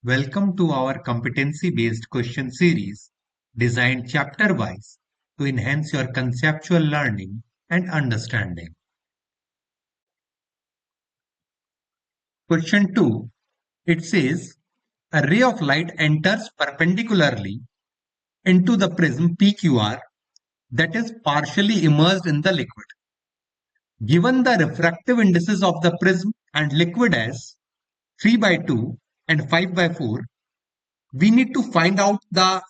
Welcome to our competency-based question series designed chapter-wise to enhance your conceptual learning and understanding. Question 2. It says, a ray of light enters perpendicularly into the prism PQR that is partially immersed in the liquid. Given the refractive indices of the prism and liquid as 3/2 and 5/4, we need to find out the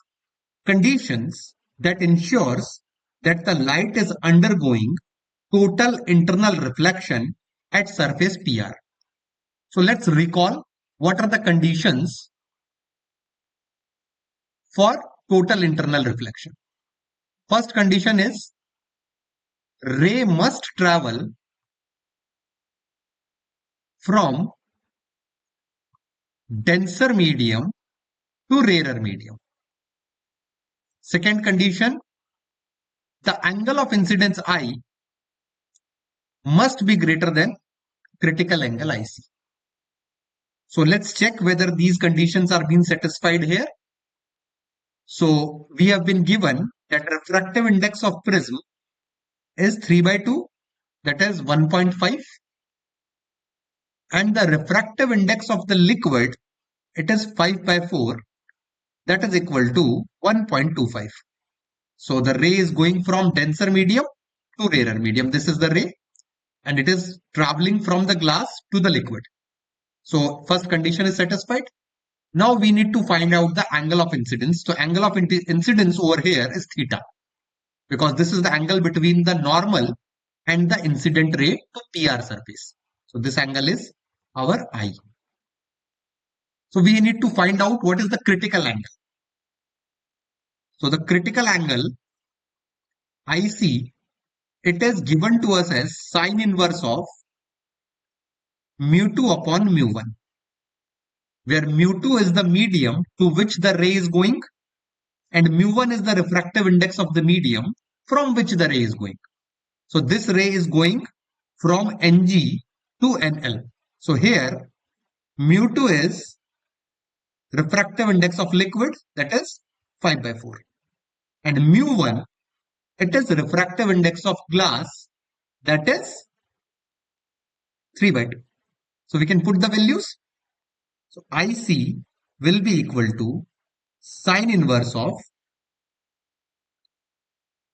conditions that ensures that the light is undergoing total internal reflection at surface PR. So let's recall what are the conditions for total internal reflection. First condition is ray must travel from denser medium to rarer medium. Second condition, the angle of incidence I must be greater than critical angle IC. So let's check whether these conditions are being satisfied here. So we have been given that refractive index of prism is 3/2, that is 1.5, and the refractive index of the liquid, it is 5/4, that is equal to 1.25. So the ray is going from denser medium to rarer medium. This is the ray and it is traveling from the glass to the liquid. So first condition is satisfied. Now we need to find out the angle of incidence. So angle of incidence over here is theta, because this is the angle between the normal and the incident ray to PR surface. So this angle is our I. So we need to find out what is the critical angle. So the critical angle IC, it is given to us as sine inverse of mu2 upon mu1, where mu2 is the medium to which the ray is going and mu1 is the refractive index of the medium from which the ray is going. So this ray is going from Ng to NL. So here mu2 is refractive index of liquid, that is 5/4, and mu1, it is refractive index of glass, that is 3/2. So we can put the values. So IC will be equal to sine inverse of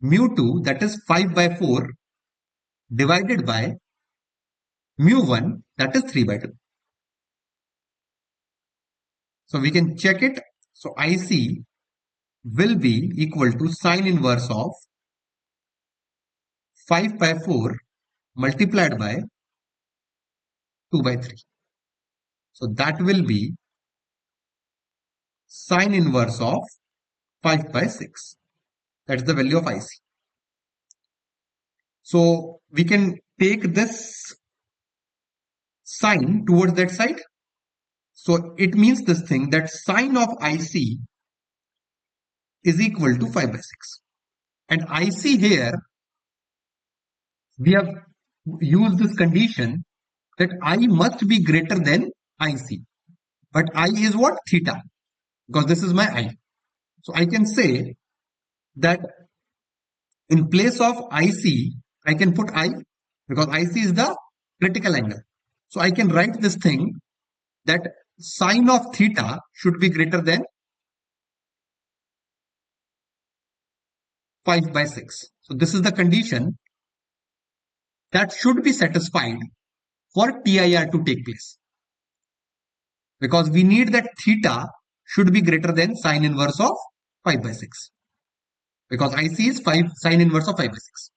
mu2, that is 5/4, divided by mu1, that is 3/2. So we can check it. So IC will be equal to sine inverse of 5/4 multiplied by 2/3. So that will be sine inverse of 5/6. That's the value of IC. So we can take this sine towards that side. So it means this thing, that sine of IC is equal to 5/6. And IC here, we have used this condition that I must be greater than IC. But I is what? Theta. Because this is my I. So I can say that in place of IC, I can put I, because IC is the critical angle. So I can write this thing that sine of theta should be greater than 5/6. So this is the condition that should be satisfied for TIR to take place. Because we need that theta should be greater than sine inverse of 5/6. Because IC is sine inverse of 5/6.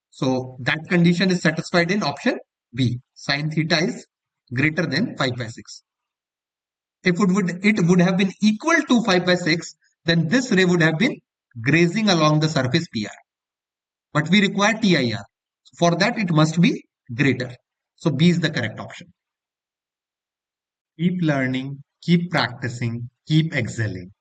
So that condition is satisfied in option B. Sine theta is greater than 5/6. If it would have been equal to 5/6, then this ray would have been grazing along the surface PR. But we require TIR. For that, it must be greater. So B is the correct option. Keep learning, keep practicing, keep excelling.